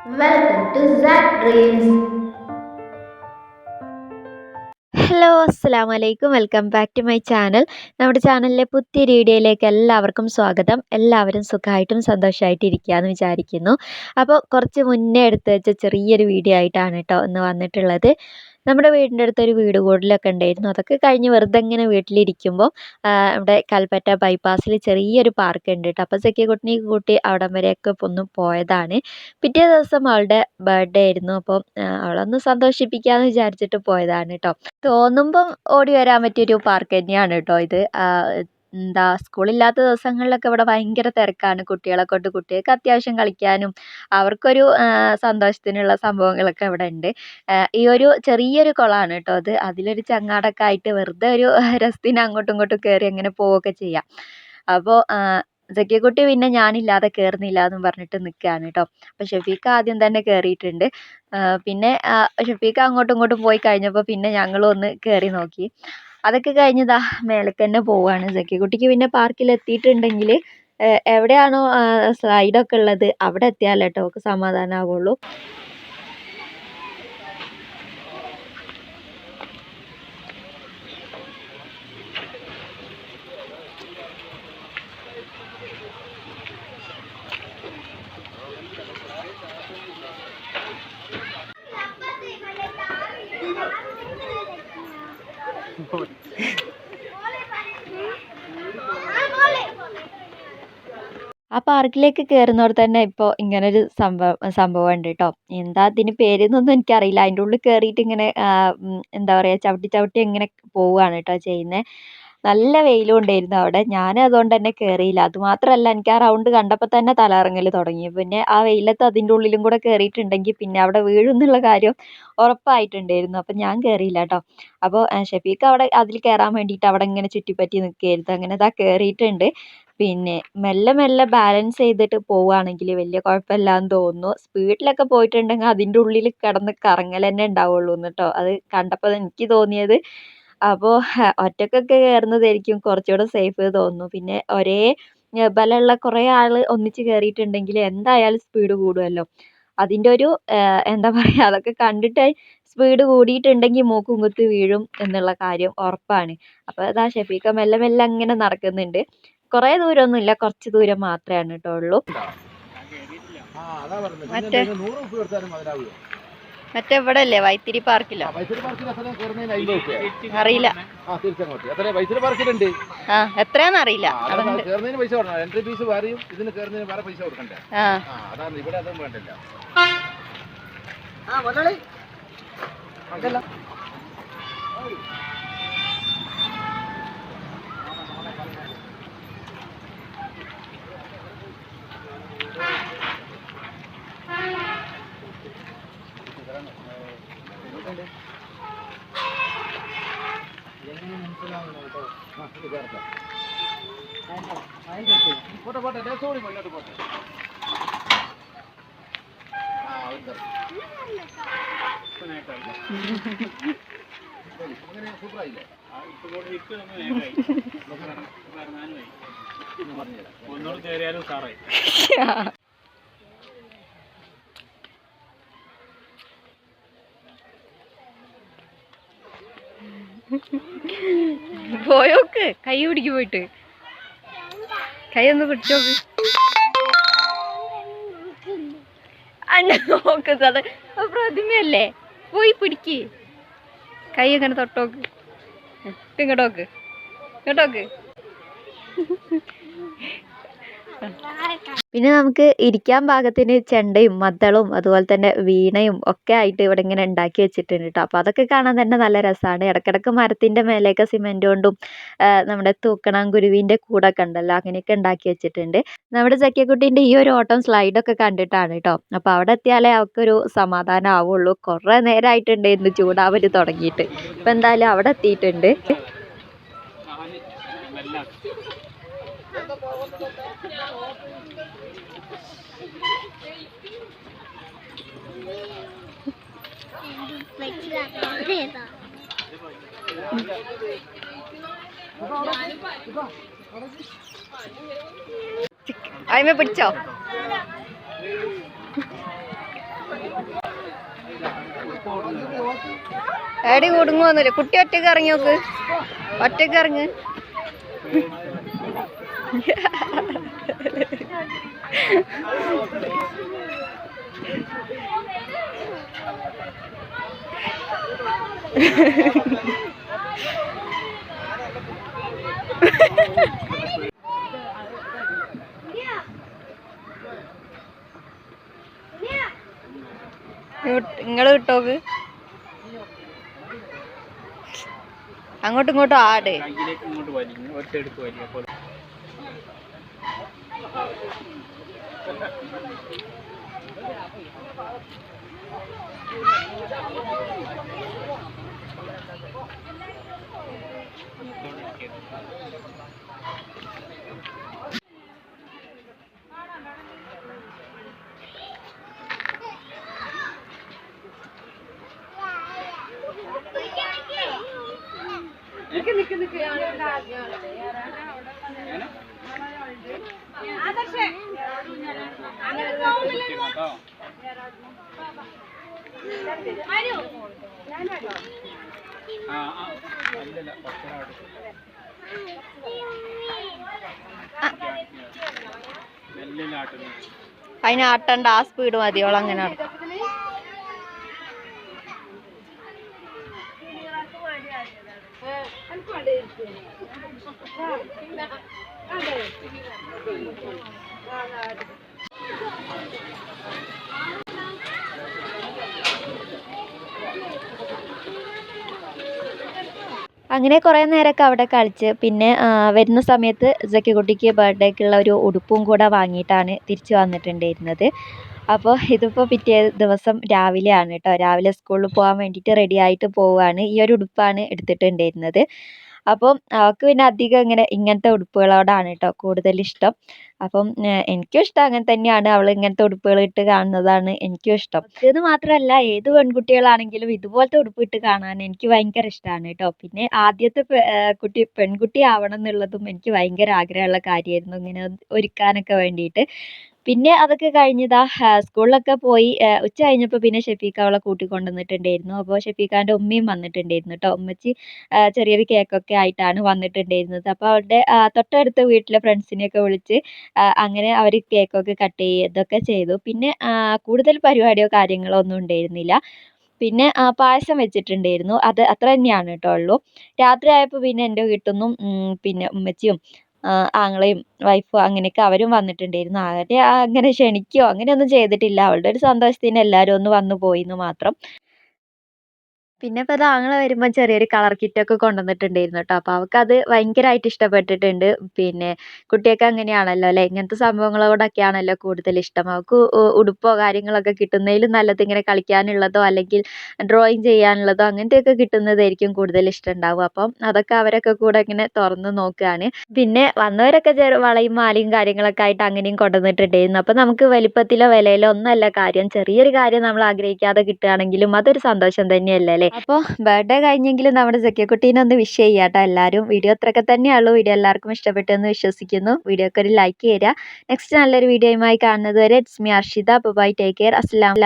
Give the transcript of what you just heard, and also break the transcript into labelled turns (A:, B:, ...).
A: Welcome to Zach Dreams.
B: Hello അസ്സലാമു അലൈക്കും welcome back to my channel. നമ്മുടെ ചാനലിലെ പുതിയ വീഡിയോയിലേക്ക് എല്ലാവർക്കും സ്വാഗതം. എല്ലാവരും സുഖമായിട്ടും സന്തോഷമായിട്ടും ഇരിക്കുകയെന്ന് വിചാരിക്കുന്നു. അപ്പോൾ കുറച്ച് മുന്നേ എടുത്ത് വെച്ച ചെറിയൊരു വീഡിയോ ആയിട്ടാണ് കേട്ടോ ഇന്ന് വന്നിട്ടുള്ളത്. നമ്മുടെ വീടിൻ്റെ അടുത്തൊരു വീട് കൂടലൊക്കെ ഉണ്ടായിരുന്നു. അതൊക്കെ കഴിഞ്ഞ് വെറുതെ ഇങ്ങനെ വീട്ടിലിരിക്കുമ്പോൾ ഇവിടെ കൽപ്പറ്റ ബൈപ്പാസിൽ ചെറിയൊരു പാർക്ക് ഉണ്ട് കേട്ടോ. അപ്പോൾ സെക്കിക്കുട്ടിനെ കൂട്ടി അവിടം വരെയൊക്കെ ഒന്ന് പോയതാണ്. പിറ്റേ ദിവസം അവളുടെ ബർത്ത്ഡേ ആയിരുന്നു. അപ്പോൾ അവളൊന്ന് സന്തോഷിപ്പിക്കാമെന്ന് വിചാരിച്ചിട്ട് പോയതാണ് കേട്ടോ. തോന്നുമ്പം ഓടി വരാൻ പറ്റിയൊരു പാർക്ക് തന്നെയാണ് കേട്ടോ ഇത്. സ്കൂളില്ലാത്ത ദിവസങ്ങളിലൊക്കെ ഇവിടെ ഭയങ്കര തിരക്കാണ് കുട്ടികളെ കൊണ്ട്. കുട്ടികൾക്ക് അത്യാവശ്യം കളിക്കാനും അവർക്കൊരു സന്തോഷത്തിനുള്ള സംഭവങ്ങളൊക്കെ ഇവിടെ ഉണ്ട്. ഈ ഒരു ചെറിയൊരു കുളമാണ് കേട്ടോ അത്. അതിലൊരു ചങ്ങാടമൊക്കെ ആയിട്ട് വെറുതെ ഒരു രസത്തിന് അങ്ങോട്ടും ഇങ്ങോട്ടും കയറി അങ്ങനെ പോവുകയൊക്കെ ചെയ്യാം. അപ്പോൾ സക്കിയക്കുട്ടി പിന്നെ ഞാനില്ലാതെ കയറുന്നില്ല എന്നും പറഞ്ഞിട്ട് നിൽക്കുകയാണ് കേട്ടോ. അപ്പോൾ ഷെഫീഖ ആദ്യം തന്നെ കയറിയിട്ടുണ്ട്. പിന്നെ ഷെഫീഖ അങ്ങോട്ടും ഇങ്ങോട്ടും പോയി കഴിഞ്ഞപ്പോൾ പിന്നെ ഞങ്ങളും ഒന്ന് കയറി നോക്കി. അതൊക്കെ കഴിഞ്ഞ് ദാ മേലേക്ക് തന്നെ പോവുകയാണ്. സക്കിയക്കുട്ടിക്ക് പിന്നെ പാർക്കിൽ എത്തിയിട്ടുണ്ടെങ്കിൽ എവിടെയാണോ സ്ലൈഡൊക്കെ ഉള്ളത് അവിടെ എത്തിയാലേ കേട്ടോ അവൾക്ക് സമാധാനമാവുള്ളൂ. ആ പാർക്കിലേക്ക് കയറുന്നവിടെ തന്നെ ഇപ്പോൾ ഇങ്ങനൊരു സംഭവം ഉണ്ട് കേട്ടോ. എന്താ അതിന് പേരെന്നൊന്നും എനിക്കറിയില്ല. അതിൻ്റെ ഉള്ളിൽ കയറിയിട്ട് ഇങ്ങനെ എന്താ പറയുക, ചവിട്ടി ചവിട്ടി ഇങ്ങനെ പോവുകയാണ് കേട്ടോ ചെയ്യുന്നത്. നല്ല വെയിലും ഉണ്ടായിരുന്നു അവിടെ. ഞാൻ അതുകൊണ്ട് തന്നെ കയറിയില്ല. അതുമാത്രമല്ല, എനിക്ക് ആ റൗണ്ട് കണ്ടപ്പോൾ തന്നെ തലകറങ്ങൽ തുടങ്ങി. പിന്നെ ആ വെയിലത്ത് അതിൻ്റെ ഉള്ളിലും കൂടെ കയറിയിട്ടുണ്ടെങ്കിൽ പിന്നെ അവിടെ വീഴും എന്നുള്ള കാര്യം ഉറപ്പായിട്ടുണ്ടായിരുന്നു. അപ്പം ഞാൻ കയറിയില്ല കേട്ടോ. അപ്പോൾ ഷെഫീഖ അവിടെ അതിൽ കയറാൻ വേണ്ടിയിട്ട് അവിടെ ഇങ്ങനെ ചുറ്റിപ്പറ്റി നിൽക്കുകയായിരുന്നു. അങ്ങനെ ഇതാ കയറിയിട്ടുണ്ട്. പിന്നെ മെല്ലെ മെല്ലെ ബാലൻസ് ചെയ്തിട്ട് പോവുകയാണെങ്കിൽ വലിയ കുഴപ്പമില്ലാന്ന് തോന്നുന്നു. സ്പീഡിലൊക്കെ പോയിട്ടുണ്ടെങ്കിൽ അതിൻ്റെ ഉള്ളിൽ കിടന്ന് കറങ്ങൽ തന്നെ ഉണ്ടാവുള്ളൂ എന്ന് കേട്ടോ. അത് കണ്ടപ്പോൾ എനിക്ക് തോന്നിയത്. അപ്പോൾ ഒറ്റക്കൊക്കെ കയറുന്നതായിരിക്കും കുറച്ചുകൂടെ സേഫ് തോന്നുന്നു. പിന്നെ ഒരേ ബലമുള്ള കുറേ ആൾ ഒന്നിച്ച് കയറിയിട്ടുണ്ടെങ്കിൽ എന്തായാലും സ്പീഡ് കൂടുമല്ലോ. അതിൻ്റെ ഒരു എന്താ പറയുക, അതൊക്കെ കണ്ടിട്ട് സ്പീഡ് കൂടിയിട്ടുണ്ടെങ്കിൽ മൂക്കും കുത്തി വീഴും എന്നുള്ള കാര്യം ഉറപ്പാണ്. അപ്പോൾ അതാ ഷെഫീഖ മെല്ലെ മെല്ലെ അങ്ങനെ നടക്കുന്നുണ്ട്. കുറേ ദൂരമൊന്നുമില്ല, കുറച്ച് ദൂരം മാത്രമാണ് കേട്ടോ ഉള്ളൂ. മറ്റേ ഇവിടെ അല്ലേ വൈത്തിരി പാർക്കിലോ? അറിയില്ല, എത്രയാന്ന് അറിയില്ല.
C: എൻട്രി ഫീസ് വേറെയും ഇതിന് കയറുന്നതിന് വേറെ പൈസ കൊടുക്കണ്ടേ? അതാണ് ഇവിടെ അതും വേണ്ടില്ല. പോട്ടെ പോട്ടെ, സോറി മുന്നോട്ട് പോട്ടെ. സൂപ്പറായില്ലേ? ഒന്നോട് കയറിയാലും സാറായി.
B: പോയോക്ക്, കൈ പിടിക്ക്, പോയിട്ട് കൈ ഒന്ന് പിടിച്ചോക്ക്. അന്ന നോക്കുന്നത് പ്രതിമയല്ലേ, പോയി പിടിക്ക്. കൈ അങ്ങനെ തൊട്ടോക്ക്, ഇങ്ങോട്ടോക്ക്, ഇങ്ങോട്ടോക്ക്. പിന്നെ നമുക്ക് ഇരിക്കാൻ പാകത്തിന് ചെണ്ടയും മദ്ദളവും അതുപോലെ തന്നെ വീണയും ഒക്കെ ആയിട്ട് ഇവിടെ ഇങ്ങനെ ഉണ്ടാക്കി വെച്ചിട്ടുണ്ട് കേട്ടോ. അപ്പോൾ അതൊക്കെ കാണാൻ തന്നെ നല്ല രസമാണ്. ഇടയ്ക്കിടയ്ക്ക് മരത്തിൻ്റെ മേലെയൊക്കെ സിമെൻറ്റ് കൊണ്ടും നമ്മുടെ തൂക്കണാങ്കുരുവിൻ്റെ കൂടൊക്കെ ഉണ്ടല്ലോ, അങ്ങനെയൊക്കെ ഉണ്ടാക്കി വെച്ചിട്ടുണ്ട്. നമ്മുടെ ചക്കിയക്കുട്ടീൻ്റെ ഈ ഒരു ഓട്ടം സ്ലൈഡൊക്കെ കണ്ടിട്ടാണ് കേട്ടോ. അപ്പോൾ അവിടെ എത്തിയാലേ അവൾക്കൊരു സമാധാനം ആവുള്ളൂ. കുറേ നേരമായിട്ടുണ്ടായിരുന്നു ചൂടാവൽ തുടങ്ങിയിട്ട്. ഇപ്പം എന്തായാലും അവിടെ എത്തിയിട്ടുണ്ട്. അതിമേ പിടിച്ചോ? എടി കുടുങ്ങുവൊന്നുമില്ല. കുട്ടി ഒറ്റക്ക് ഇറങ്ങി നോക്ക്. ഒറ്റക്ക് ഇറങ്ങ്. നിങ്ങള് കിട്ടോക്ക് അങ്ങോട്ടും ഇങ്ങോട്ടും ആട്. അതിനാട്ടണ്ട, ആ സ്പീഡ് മതിയോളം അങ്ങനെ നടക്കും. അങ്ങനെ കുറേ നേരമൊക്കെ അവിടെ കളിച്ച് പിന്നെ വരുന്ന സമയത്ത് സക്കിക്കുട്ടിക്ക് ബർത്ത്ഡേക്കുള്ള ഒരു ഉടുപ്പും കൂടെ വാങ്ങിയിട്ടാണ് തിരിച്ച് വന്നിട്ടുണ്ടായിരുന്നത്. അപ്പോൾ ഇതിപ്പോൾ പിറ്റേ ദിവസം രാവിലെയാണ് കേട്ടോ. രാവിലെ സ്കൂളിൽ പോകാൻ വേണ്ടിയിട്ട് റെഡി ആയിട്ട് പോവുകയാണ്. ഈ ഒരു ഉടുപ്പാണ് എടുത്തിട്ടുണ്ടായിരുന്നത്. അപ്പം അവൾക്ക് പിന്നെ അധികം ഇങ്ങനത്തെ ഉടുപ്പുകളോടാണ് കേട്ടോ കൂടുതൽ ഇഷ്ടം. അപ്പം എനിക്കും ഇഷ്ടം അങ്ങനെ തന്നെയാണ്. അവൾ ഇങ്ങനത്തെ ഉടുപ്പുകൾ ഇട്ട് കാണുന്നതാണ് എനിക്കും ഇഷ്ടം. ഇത് മാത്രമല്ല, ഏത് പെൺകുട്ടികളാണെങ്കിലും ഇതുപോലത്തെ ഉടുപ്പ് ഇട്ട് കാണാൻ എനിക്ക് ഭയങ്കര ഇഷ്ടമാണ് കേട്ടോ. പിന്നെ ആദ്യത്തെ പെൺകുട്ടി ആവണം എന്നുള്ളതും എനിക്ക് ഭയങ്കര ആഗ്രഹമുള്ള കാര്യമായിരുന്നു, ഇങ്ങനെ ഒരുക്കാനൊക്കെ വേണ്ടിയിട്ട്. പിന്നെ അതൊക്കെ കഴിഞ്ഞതാ സ്കൂളിലൊക്കെ പോയി ഉച്ച കഴിഞ്ഞപ്പോൾ പിന്നെ ഷെഫീഖ അവളെ കൂട്ടിക്കൊണ്ട് വന്നിട്ടുണ്ടായിരുന്നു. അപ്പോൾ ഷെഫീഖാൻ്റെ ഉമ്മയും വന്നിട്ടുണ്ടായിരുന്നു കേട്ടോ. ഉമ്മച്ചി ചെറിയൊരു കേക്കൊക്കെ ആയിട്ടാണ് വന്നിട്ടുണ്ടായിരുന്നത്. അപ്പോൾ അവളുടെ തൊട്ടടുത്ത വീട്ടിലെ ഫ്രണ്ട്സിനെയൊക്കെ വിളിച്ച് അങ്ങനെ അവർ കേക്കൊക്കെ കട്ട് ചെയ്തൊക്കെ ചെയ്തു. പിന്നെ കൂടുതൽ പരിപാടിയോ കാര്യങ്ങളോ ഒന്നും ഉണ്ടായിരുന്നില്ല. പിന്നെ പായസം വെച്ചിട്ടുണ്ടായിരുന്നു. അത് അത്ര തന്നെയാണ് കേട്ടോ ഉള്ളൂ. രാത്രി ആയപ്പോൾ പിന്നെ എൻ്റെ വീട്ടിൽ നിന്നും പിന്നെ ഉമ്മച്ചിയും ആങ്ങളയും വൈഫും അങ്ങനെയൊക്കെ അവരും വന്നിട്ടുണ്ടായിരുന്നു. ആരെ അങ്ങനെ ക്ഷണിക്കുകയോ അങ്ങനെയൊന്നും ചെയ്തിട്ടില്ല. അവളുടെ ഒരു സന്തോഷത്തിന് എല്ലാവരും ഒന്ന് വന്നു പോയിന്ന് മാത്രം. പിന്നെ ഇപ്പോൾ അത് ആങ്ങള വരുമ്പോൾ ചെറിയൊരു കളർ കിറ്റൊക്കെ കൊണ്ടുവന്നിട്ടുണ്ടായിരുന്നു കേട്ടോ. അപ്പോൾ അവൾക്കത് ഭയങ്കരമായിട്ട് ഇഷ്ടപ്പെട്ടിട്ടുണ്ട്. പിന്നെ കുട്ടിയൊക്കെ അങ്ങനെയാണല്ലോ അല്ലേ, ഇങ്ങനത്തെ സംഭവങ്ങളോടൊക്കെയാണല്ലോ കൂടുതൽ ഇഷ്ടം. അവൾക്ക് ഉടുപ്പോ കാര്യങ്ങളൊക്കെ കിട്ടുന്നതിലും നല്ലത് ഇങ്ങനെ കളിക്കാനുള്ളതോ അല്ലെങ്കിൽ ഡ്രോയിങ് ചെയ്യാനുള്ളതോ അങ്ങനത്തെയൊക്കെ കിട്ടുന്നതായിരിക്കും കൂടുതൽ ഇഷ്ടം ഉണ്ടാവുക. അപ്പം അതൊക്കെ അവരൊക്കെ കൂടെ ഇങ്ങനെ തുറന്ന് നോക്കുകയാണ്. പിന്നെ വന്നവരൊക്കെ വളയും മാലയും കാര്യങ്ങളൊക്കെ ആയിട്ട് അങ്ങനെയും കൊണ്ടുവന്നിട്ടുണ്ടായിരുന്നു. അപ്പോൾ നമുക്ക് വലിപ്പത്തിലോ വിലയിലോ ഒന്നല്ല കാര്യം, ചെറിയൊരു കാര്യം നമ്മൾ ആഗ്രഹിക്കാതെ കിട്ടുകയാണെങ്കിലും അതൊരു സന്തോഷം തന്നെയല്ലേ അല്ലേ. അപ്പോൾ ബർത്ത്ഡേ കഴിഞ്ഞെങ്കിലും നമ്മുടെ സക്കിയക്കുട്ടീനെ ഒന്ന് വിഷ് ചെയ്യാം കേട്ടോ എല്ലാവരും. വീഡിയോ അത്രയൊക്കെ തന്നെയുള്ളൂ. വീഡിയോ എല്ലാവർക്കും ഇഷ്ടപ്പെട്ടു എന്ന് വിശ്വസിക്കുന്നു. വീഡിയോക്ക് ഒരു ലൈക്ക് ചെയ്യുക. നെക്സ്റ്റ് നല്ലൊരു വീഡിയോയുമായി കാണുന്നത് വരെ it's me Arshitha. Bye, take care. അസ്സലാമു അലൈക്കും.